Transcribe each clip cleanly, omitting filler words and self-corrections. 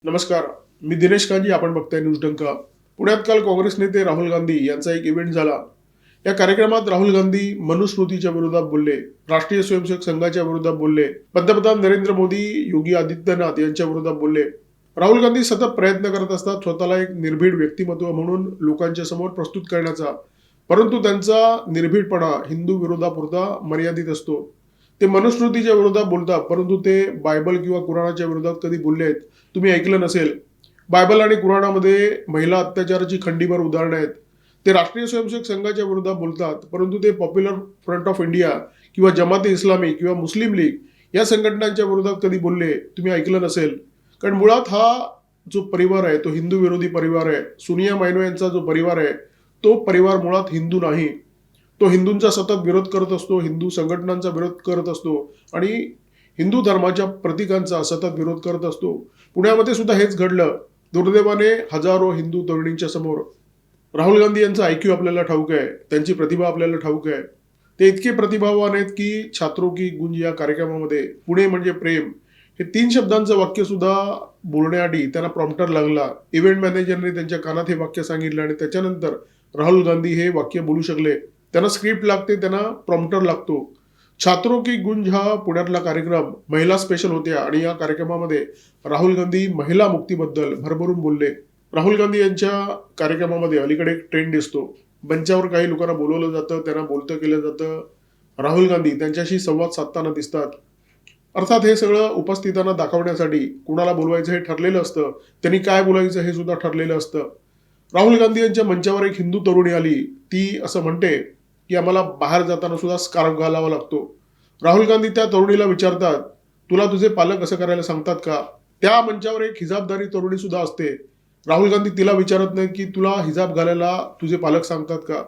नमस्कार. मी दिनेश कांजी. आपण बघताय न्यूज डंका. पुण्यात काल काँग्रेस नेते राहुल गांधी यांचा एक इव्हेंट झाला. या कार्यक्रमात राहुल गांधी मनुस्मृतीच्या विरोधात बोलले, राष्ट्रीय स्वयंसेवक संघाच्या विरोधात बोलले, पंतप्रधान नरेंद्र मोदी, योगी आदित्यनाथ यांच्या विरोधात बोलले. राहुल गांधी सतत प्रयत्न करत असतात स्वतःला एक निर्भीड व्यक्तिमत्व म्हणून लोकांच्या समोर प्रस्तुत करण्याचा, परंतु त्यांचा निर्भीडपणा हिंदू विरोधापुरता मर्यादित असतो. ते मनुस्मृतीच्या विरोधात बोलतात, परंतु ते बायबल किंवा कुराणाच्या विरोधात कधी बोलले आहेत तुम्ही ऐकलं नसेल. बायबल आणि कुराणामध्ये महिला अत्याचाराची खंडीभर उदाहरणं आहेत. ते राष्ट्रीय स्वयंसेवक संघाच्या विरोधात बोलतात, परंतु ते पॉप्युलर फ्रंट ऑफ इंडिया किंवा जमाते इस्लामी किंवा मुस्लिम लीग या संघटनांच्या विरोधात कधी बोलले तुम्ही ऐकलं नसेल. कारण मुळात हा जो परिवार आहे तो हिंदू विरोधी परिवार आहे. सोनिया मायनो यांचा जो परिवार आहे तो परिवार मुळात हिंदू नाही. तो हिंदूंचा सतत विरोध करत असतो, हिंदू संघटनांचा विरोध करत असतो आणि हिंदू धर्माच्या प्रतीकांचा सतत विरोध करत असतो. पुण्यामध्ये सुद्धा हेच घडलं. दुर्दैवाने हजारो हिंदू तरुणींच्या समोर राहुल गांधी यांचा IQ आपल्याला ठाऊक आहे, त्यांची प्रतिभा आपल्याला ठाऊक आहे. ते इतके प्रतिभावान आहेत की छात्रों की गुंज या कार्यक्रमामध्ये पुणे म्हणजे प्रेम हे 3 शब्दांचं वाक्य सुद्धा बोलण्याआधी त्यांना प्रॉम्प्टर लागला. इव्हेंट मॅनेजरने त्यांच्या कानात हे वाक्य सांगितलं आणि त्याच्यानंतर राहुल गांधी हे वाक्य बोलू शकले. त्यांना स्क्रिप्ट लागते, त्यांना प्रॉम्प्टर लागतो. छात्रों की गुंज हा पुण्यातला कार्यक्रम महिला स्पेशल होत्या आणि या कार्यक्रमामध्ये राहुल गांधी महिला मुक्तीबद्दल भरभरून बोलले. राहुल गांधी यांच्या कार्यक्रमामध्ये अलीकडे एक ट्रेंड दिसतो. मंचावर काही लोकांना बोलवलं जातं, त्यांना बोलतं केलं जातं. राहुल गांधी त्यांच्याशी संवाद साधताना दिसतात. अर्थात हे सगळं उपस्थितांना दाखवण्यासाठी कुणाला बोलवायचं हे ठरलेलं असतं, त्यांनी काय बोलायचं हे सुद्धा ठरलेलं असतं. राहुल गांधी यांच्या मंचावर एक हिंदू तरुणी आली. ती असं म्हणते की आम्हाला बाहेर जाताना सुद्धा स्कार्फ घालावा लागतो. राहुल गांधी त्या तरुणीला विचारतात, तुला तुझे पालक असं करायला सांगतात का? त्या मंचावर एक हिजाबदारी तरुणी सुद्धा असते. राहुल गांधी तिला विचारत नाहीत की तुला हिजाब घालायला तुझे पालक सांगतात का?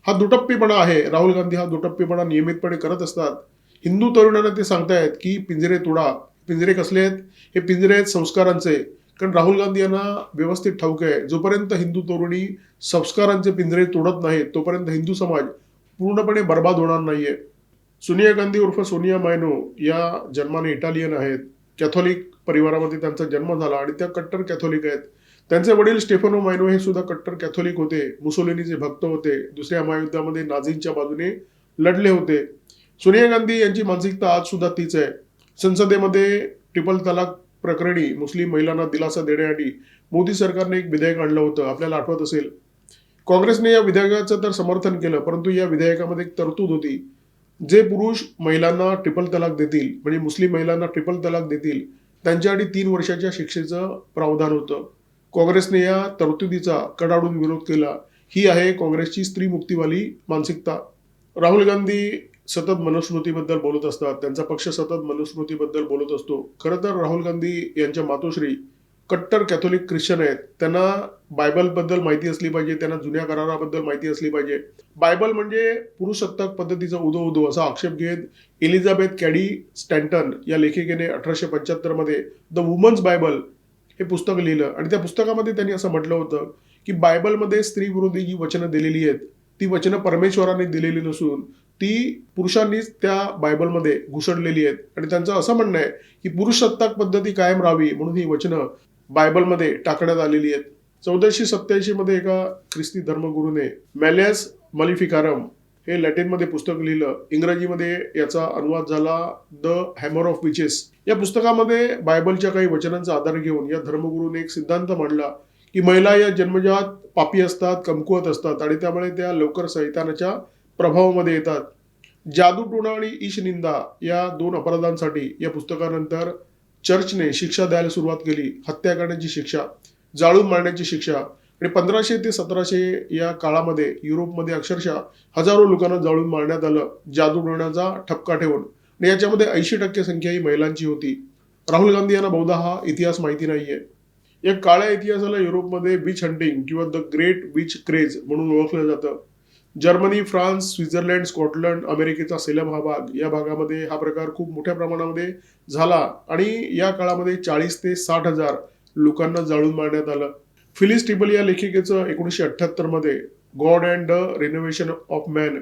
हा दुटप्पीपणा आहे. राहुल गांधी हा दुटप्पीपणा नियमितपणे करत असतात. हिंदू तरुणांना ते सांगतायत की पिंजरे तोडा. पिंजरे कसले आहेत? हे पिंजरे आहेत संस्कारांचे. कारण राहुल गांधी यांना व्यवस्थित ठाऊक आहे, जोपर्यंत हिंदू तरुणी संस्कारांचे पिंजरे तोडत नाहीत तोपर्यंत हिंदू समाज पूर्णपणे बर्बाद होणार नाहीये. सोनिया गांधी उर्फ सोनिया मायनो या जन्माने इटालियन आहेत. कॅथोलिक परिवारामध्ये त्यांचा जन्म झाला आणि त्या कट्टर कॅथोलिक आहेत. त्यांचे वडील स्टेफनो मायनो हे सुद्धा कट्टर कॅथोलिक होते. मुसोलिनीचे भक्त होते. दुसऱ्या महायुद्धामध्ये नाझींच्या बाजूने लढले होते. सोनिया गांधी यांची मानसिकता आज सुद्धा तीच आहे. संसदेमध्ये ट्रिपल तलाक प्रकरणी मुस्लिम महिलांना दिलासा देण्यासाठी मोदी सरकारने एक विधेयक आणलं होतं, आपल्याला आठवत असेल. काँग्रेसने या विधेयकाचं तर समर्थन केलं, परंतु या विधेयकामध्ये एक तरतूद होती. जे पुरुष महिलांना ट्रिपल तलाक देतील, म्हणजे मुस्लिम महिलांना ट्रिपल तलाक देतील, त्यांच्यासाठी 3 वर्षाच्या शिक्षेचं प्रावधान होतं. काँग्रेसने या तरतुदीचा कडाडून विरोध केला. ही आहे काँग्रेसची स्त्री मुक्तीवाली मानसिकता. राहुल गांधी सतत मनुस्मृतीबद्दल बोलत असतात. त्यांचा पक्ष सतत मनुस्मृतीबद्दल बोलत असतो. खरं तर राहुल गांधी यांच्या मातोश्री कट्टर कॅथोलिक ख्रिश्चन आहेत. त्यांना बायबलबद्दल माहिती असली पाहिजे, त्यांना जुन्या कराराबद्दल माहिती असली पाहिजे. बायबल म्हणजे पुरुषसत्ताक पद्धतीचा उदो असा आक्षेप घेत एलिझाबेथ कॅडी स्टॅन्टन या लेखिकेने 1875 मध्ये द वुमन्स बायबल हे पुस्तक लिहिलं आणि त्या पुस्तकामध्ये त्यांनी असं म्हटलं होतं की बायबलमध्ये स्त्री विरोधी जी वचनं दिलेली आहेत ती वचनं परमेश्वराने दिलेली नसून ती पुरुषांनीच त्या बायबलमध्ये घुसडलेली आहेत आणि त्यांचं असं म्हणणं आहे की पुरुषसत्ताक पद्धती कायम राहावी म्हणून ही वचनं बायबलमध्ये टाकण्यात आलेली आहेत. 1487 मध्ये एका ख्रिस्ती धर्मगुरूने मॅलियस मलिफिकारम हे लॅटिनमध्ये पुस्तक लिहिलं. इंग्रजीमध्ये याचा अनुवाद झाला द हॅमर ऑफ विचेस. या पुस्तकामध्ये बायबलच्या काही वचनांचा आधार घेऊन या धर्मगुरूने एक सिद्धांत मांडला की महिला या जन्मजात पापी असतात, कमकुवत असतात आणि त्यामुळे त्या लवकर सैतानाच्या प्रभावामध्ये येतात. जादूटोणा आणि ईशनिंदा या 2 अपराधांसाठी या पुस्तकानंतर चर्चने शिक्षा द्यायला सुरुवात केली. हत्या करण्याची शिक्षा, जाळून मारण्याची शिक्षा आणि 1500 ते 1700 या काळामध्ये युरोपमध्ये अक्षरशः हजारो लोकांना जाळून मारण्यात आलं जादूटोण्याचा ठपका ठेवून आणि याच्यामध्ये 80% संख्या ही महिलांची होती. राहुल गांधी यांना बहुधा हा इतिहास माहिती नाहीये. या काळ्या इतिहासाला युरोपमध्ये विच हंटिंग किंवा द ग्रेट विच क्रेज म्हणून ओळखलं जातं. जर्मनी, फ्रान्स, स्वित्झर्लंड, स्कॉटलंड, अमेरिकेचा सेलम हा भाग, या भागामध्ये हा प्रकार खूप मोठ्या प्रमाणामध्ये झाला आणि या काळामध्ये 40 ते 60 हजार लोकांना जाळून मारण्यात आलं. फिलिस टिबल या लेखिकेचं 1978 मध्ये God and the renovation of man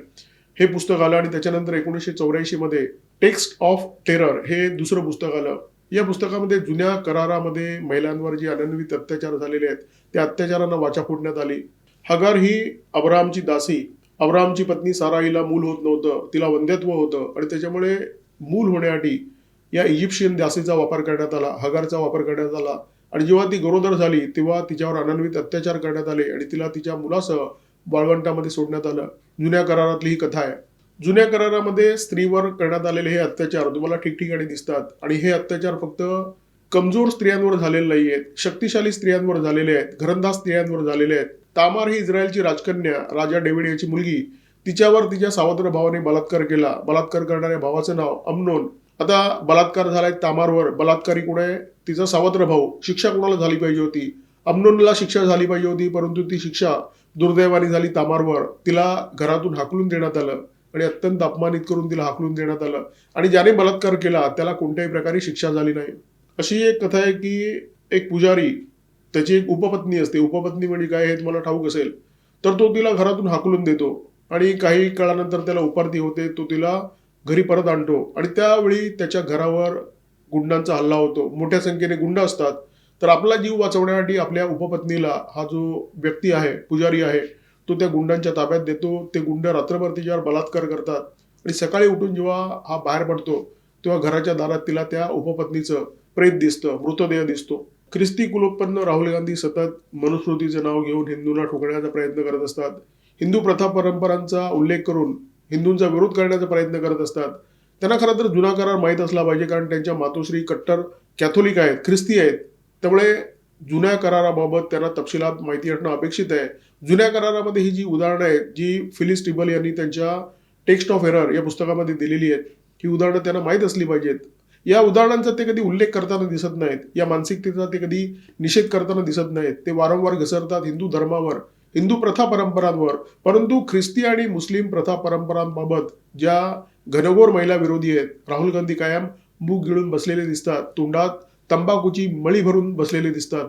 हे पुस्तक आलं आणि त्याच्यानंतर 1984 मध्ये टेक्स्ट ऑफ टेरर हे दुसरं पुस्तक आलं. या पुस्तकामध्ये जुन्या करारामध्ये महिलांवर जे अनन्वित अत्याचार झालेले आहेत त्या अत्याचारांना वाचा फोडण्यात आली. हगार ही अब्रामची दासी, अब्रामची पत्नी साराईला मूल होत नव्हतं, तिला वंध्यत्व होतं आणि त्याच्यामुळे मूल होण्यासाठी या इजिप्शियन दासीचा वापर करण्यात आला, हगारचा वापर करण्यात आला. आणि जेव्हा ती गरोदर झाली तेव्हा तिच्यावर अनन्वित अत्याचार करण्यात आले आणि तिला तिच्या मुलासह वाळवंटामध्ये सोडण्यात आलं. जुन्या करारातली ही कथा आहे. जुन्या करारामध्ये स्त्रीवर करण्यात आलेले हे अत्याचार तुम्हाला ठिकठिकाणी दिसतात आणि हे अत्याचार फक्त कमजोर स्त्रियांवर झालेले नाही आहेत, शक्तिशाली स्त्रियांवर झालेले आहेत, घरंदाज स्त्रियांवर झालेले आहेत. तामार ही इस्रायलची राजकन्या, राजा डेव्हिड याची मुलगी, तिच्यावर तिच्या सावत्र भावाने बलात्कार केला. बलात्कार करणाऱ्या भावाचं नाव अम्नोन. आता बलात्कार झालाय तामारवर, बलात्कारी कोण आहे? तिचा सावत्र भाऊ. शिक्षा कोणाला झाली पाहिजे होती? अम्नोनला शिक्षा झाली पाहिजे होती, परंतु ती शिक्षा दुर्दैवाने झाली तामारवर. तिला घरातून हाकलून देण्यात आलं आणि अत्यंत अपमानित करून तिला हाकलून देण्यात आलं आणि ज्याने बलात्कार केला त्याला कोणत्याही प्रकारे शिक्षा झाली नाही. अशी एक कथा आहे की एक पुजारी, त्याची एक उपपत्नी असते. उपपत्नी म्हणजे काय हे तुम्हाला ठाऊक असेल. तर तो तिला घरातून हाकलून देतो आणि काही काळानंतर त्याला उपारती होते. तो तिला घरी परत आणतो आणि त्यावेळी त्याच्या घरावर गुंडांचा हल्ला होतो. मोठ्या संख्येने गुंड असतात. तर आपला जीव वाचवण्यासाठी आपल्या उपपत्नीला हा जो व्यक्ती आहे, पुजारी आहे, तो त्या गुंडांच्या ताब्यात देतो. ते गुंड रात्रभर तिच्यावर बलात्कार करतात आणि सकाळी उठून जेव्हा हा बाहेर पडतो तेव्हा घराच्या दारात तिला त्या उपपत्नीचं प्रेत दिसतं, मृतदेह दिसतो. ख्रिस्ती कुलोत्पन्न राहुल गांधी सतत मनुस्मृतीचं नाव घेऊन हिंदूंना ठोकण्याचा प्रयत्न करत असतात. हिंदू प्रथा परंपरांचा उल्लेख करून हिंदूंचा विरोध करण्याचा प्रयत्न करत असतात. त्यांना खरं तर जुना करार माहीत असला पाहिजे, कारण त्यांच्या मातोश्री कट्टर कॅथोलिक आहेत, ख्रिस्ती आहेत. त्यामुळे जुन्या कराराबाबत त्यांना तपशिलात माहिती असणं अपेक्षित आहे. जुन्या करारामध्ये ही जी उदाहरणं आहेत, जी फिलिस टिबल यांनी त्यांच्या टेक्स्ट ऑफ एरर या पुस्तकामध्ये दिलेली आहेत, ही उदाहरणं त्यांना माहीत असली पाहिजेत. या उदाहरणांचा ते कधी उल्लेख करताना दिसत नाहीत, या मानसिकतेचा ते कधी निषेध करताना दिसत नाहीत. ते वारंवार घसरतात हिंदू धर्मावर, हिंदू प्रथा परंपरांवर. परंतु ख्रिस्ती आणि मुस्लिम प्रथा परंपरांबाबत ज्या घनघोर महिला विरोधी आहेत, राहुल गांधी कायम मूग गिळून बसलेले दिसतात, तोंडात तंबाखूची मळी भरून बसलेले दिसतात.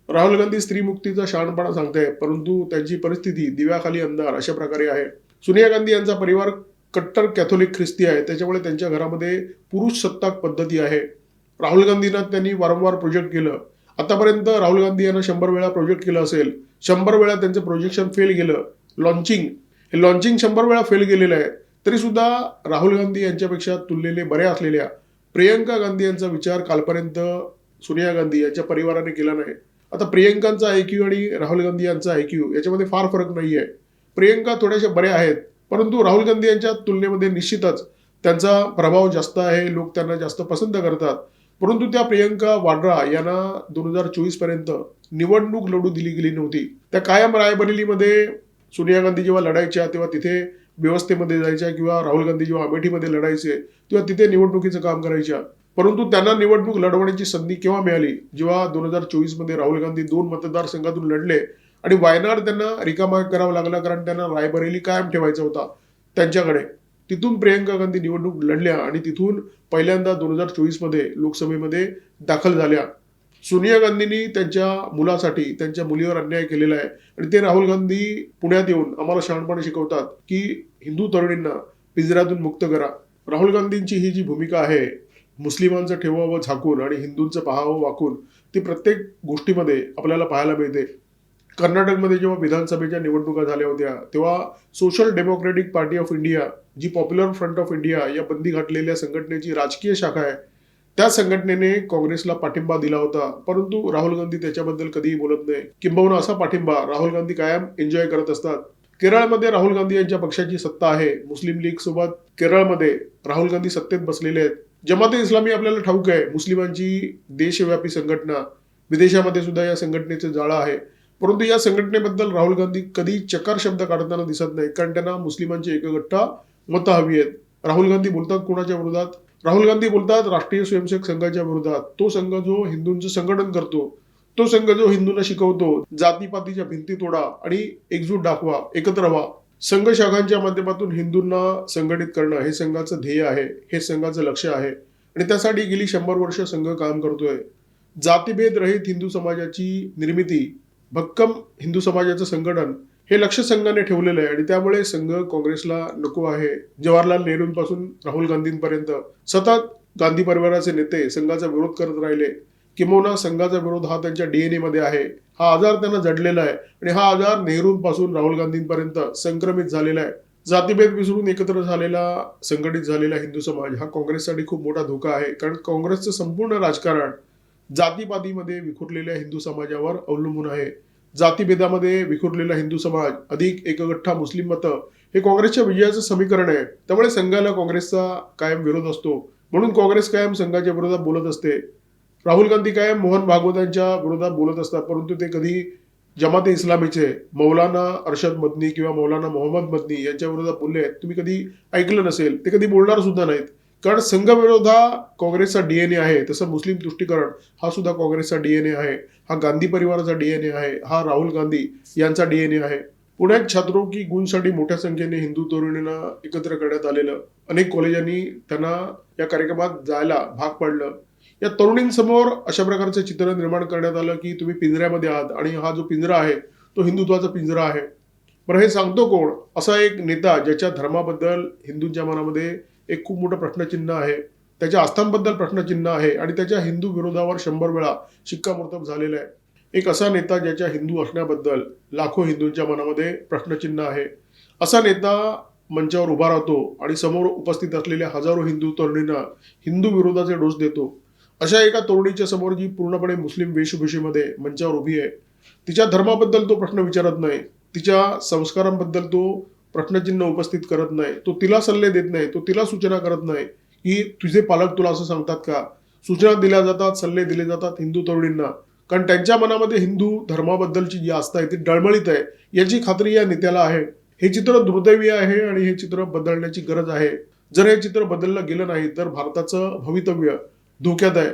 राहुल गांधी स्त्रीमुक्तीचा शहाणपणा सांगतायत, परंतु त्यांची परिस्थिती दिव्याखाली अंधार अशा प्रकारे आहे. सोनिया गांधी यांचा परिवार कट्टर कॅथोलिक ख्रिस्ती आहे, त्याच्यामुळे त्यांच्या घरामध्ये पुरुष सत्ताक पद्धती आहे. राहुल गांधींना त्यांनी वारंवार प्रोजेक्ट केलं. आतापर्यंत राहुल गांधी यांना 100 वेळा प्रोजेक्ट केलं असेल. 100 वेळा त्यांचं प्रोजेक्शन फेल गेलं. हे लॉन्चिंग 100 वेळा फेल गेलेलं आहे. तरी सुद्धा राहुल गांधी यांच्यापेक्षा तुलनेने बऱ्या असलेल्या प्रियंका गांधी यांचा विचार कालपर्यंत सोनिया गांधी यांच्या परिवाराने केला नाही. आता प्रियंकांचा IQ आणि राहुल गांधी यांचा IQ याच्यामध्ये फार फरक नाही आहे. प्रियंका थोड्याशा बऱ्या आहेत, परंतु राहुल गांधी यांच्या तुलनेमध्ये निश्चितच त्यांचा प्रभाव जास्त आहे. लोक त्यांना जास्त पसंत करतात. परंतु त्या प्रियंका वाड्रा यांना 2024 पर्यंत निवडणूक लढू दिली गेली नव्हती. त्या कायम रायबरेलीमध्ये सोनिया गांधी जेव्हा लढायच्या तेव्हा तिथे व्यवस्थेमध्ये जायच्या, किंवा राहुल गांधी जेव्हा अमेठीमध्ये लढायचे तेव्हा तिथे निवडणुकीचं काम करायच्या. परंतु त्यांना निवडणूक लढवण्याची संधी केव्हा मिळाली? जेव्हा 2024 मध्ये राहुल गांधी 2 मतदारसंघातून लढले आणि वायनाड त्यांना रिकामा करावा लागला, कारण त्यांना रायबरेली कायम ठेवायचा होता त्यांच्याकडे. तिथून प्रियंका गांधी निवडणूक लढल्या आणि तिथून पहिल्यांदा 2024 मध्ये लोकसभेमध्ये दाखल झाल्या. सोनिया गांधींनी त्यांच्या मुलासाठी, त्यांच्या मुलीवर अन्याय केलेला आहे आणि ते राहुल गांधी पुण्यात येऊन आम्हाला शहाणपणे शिकवतात की हिंदू तरुणींना पिंजऱ्यातून मुक्त करा. राहुल गांधींची ही जी भूमिका आहे, मुस्लिमांचं ठेवावं झाकून आणि हिंदूंचं पाहावं वाकून, ती प्रत्येक गोष्टीमध्ये आपल्याला पाहायला मिळते. कर्नाटकमध्ये जेव्हा विधानसभेच्या निवडणुका झाल्या होत्या तेव्हा social democratic party of India, जी पॉप्युलर फ्रंट ऑफ इंडिया या बंदी घातलेल्या संघटनेची राजकीय शाखा आहे, त्या संघटनेने काँग्रेसला पाठिंबा दिला होता. परंतु राहुल गांधी त्याच्याबद्दल कधीही बोलत नाही. किंबहुना असा पाठिंबा राहुल गांधी कायम एन्जॉय करत असतात. केरळमध्ये राहुल गांधी यांच्या पक्षाची सत्ता आहे. मुस्लिम लीग सोबत केरळमध्ये राहुल गांधी सत्तेत बसलेले आहेत. जमाते इस्लामी आपल्याला ठाऊक आहे, मुस्लिमांची देशव्यापी संघटना, विदेशामध्ये सुद्धा या संघटनेचं जाळं आहे. परंतु या संघटनेबद्दल राहुल गांधी कधी चकार शब्द काढताना दिसत नाही, कारण त्यांना मुस्लिमांची एकगठ्ठा मतं हवी आहेत. राहुल गांधी बोलतात कोणाच्या विरोधात? राहुल गांधी बोलतात राष्ट्रीय स्वयंसेवक संघाच्या विरोधात. तो संघ जो हिंदूंचं संघटन करतो, तो संघ जो हिंदूंना शिकवतो जातीपातीच्या भिंती तोडा आणि एकजूट दाखवा, एकत्र व्हा. संघ शाखांच्या माध्यमातून हिंदूंना संघटित करणं हे संघाचं ध्येय आहे, हे संघाचं लक्ष आहे आणि त्यासाठी गेली 100 वर्ष संघ काम करतोय. जातीभेद रहित हिंदू समाजाची निर्मिती, भक्कम हिंदू समाजाचं संघटन हे लक्ष संघाने ठेवलेलं आहे आणि त्यामुळे संघ काँग्रेसला नको आहे. जवाहरलाल नेहरूंपासून राहुल गांधींपर्यंत सतत गांधी परिवाराचे नेते संघाचा विरोध करत राहिले, किंबहुना संघाचा विरोध हा त्यांच्या DNA मध्ये आहे. हा आजार त्यांना जडलेला आहे आणि हा आजार नेहरूंपासून राहुल गांधींपर्यंत संक्रमित झालेला आहे. जातीभेद विसरून एकत्र झालेला, संघटित झालेला हिंदू समाज हा काँग्रेससाठी खूप मोठा धोका आहे. कारण काँग्रेसचं संपूर्ण राजकारण जातीपातीमध्ये विखुरलेल्या हिंदू समाजावर अवलंबून आहे. जातीभेदामध्ये विखुरलेला हिंदू समाज अधिक एकगठ्ठा मुस्लिम मतं हे काँग्रेसच्या विजयाचं समीकरण आहे. त्यामुळे संघाला काँग्रेसचा कायम विरोध असतो. म्हणून काँग्रेस कायम संघाच्या विरोधात बोलत असते. राहुल गांधी कायम मोहन भागवतांच्या विरोधात बोलत असतात, परंतु ते कधी जमाते इस्लामीचे मौलाना अरशद मदनी किंवा मौलाना मोहम्मद मदनी यांच्या विरोधात बोलले आहेत तुम्ही कधी ऐकलं नसेल. ते कधी बोलणार सुद्धा नाहीत. कारण संघविरोध हा काँग्रेसचा DNA आहे. तसं मुस्लिम तुष्टीकरण हा सुद्धा काँग्रेसचा DNA आहे. हा गांधी परिवाराचा DNA आहे. हा राहुल गांधी यांचा DNA आहे. पुण्यात छात्रों की गूंजसाठी मोठ्या संख्येने हिंदू तरुणींना एकत्र करण्यात आलेलं. अनेक कॉलेजांनी त्यांना या कार्यक्रमात जायला भाग पाडलं. या तरुणींसमोर अशा प्रकारचं चित्र निर्माण करण्यात आलं की तुम्ही पिंजऱ्यामध्ये आहात आणि हा जो पिंजरा आहे तो हिंदुत्वाचा पिंजरा आहे. बरं, हे सांगतो कोण? असा एक नेता ज्याच्या धर्माबद्दल हिंदूंच्या मनामध्ये एक खूप मोठं प्रश्नचिन्ह आहे, त्याच्या आस्थांबद्दल प्रश्नचिन्ह आहे आणि त्याच्या हिंदू विरोधावर 100 वेळा शिक्कामोर्तब झालेला आहे. एक असा नेता ज्याच्या हिंदू असण्याबद्दल लाखो हिंदूंच्या मनामध्ये प्रश्नचिन्ह आहे. असा नेता मंचावर उभा राहतो आणि समोर उपस्थित असलेल्या हजारो हिंदू तरुणींना हिंदू विरोधाचे डोस देतो. अशा एका तरुणीच्या समोर जी पूर्णपणे मुस्लिम वेशभूषेमध्ये मंचावर उभी आहे, तिच्या धर्माबद्दल तो प्रश्न विचारत नाही, तिच्या संस्कारांबद्दल तो प्रश्नचिन्ह उपस्थित करत नाही, तो तिला सल्ले देत नाही, तो तिला सूचना करत नाही की तुझे पालक तुला असं सांगतात का. सूचना दिल्या जातात, सल्ले दिले जातात हिंदू तरुणींना, कारण त्यांच्या मनामध्ये हिंदू धर्माबद्दलची जी आस्था आहे ती डळमळीत आहे याची खात्री या नेत्याला आहे. हे चित्र दुर्दैवी आहे आणि हे चित्र बदलण्याची गरज आहे. जर हे चित्र बदललं गेलं नाही तर भारताचं भवितव्य धोक्यात आहे.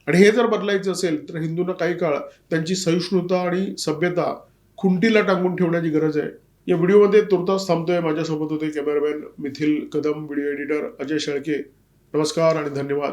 आणि हे जर बदलायचं असेल तर हिंदूंना काही काळ त्यांची सहिष्णुता आणि सभ्यता खुंटीला टांगून ठेवण्याची गरज आहे. या व्हिडिओमध्ये तुर्तास थांबतोय. माझ्यासोबत होते cameraman methyl Kadam, video editor Ajay Shelke. नमस्कार आणि धन्यवाद.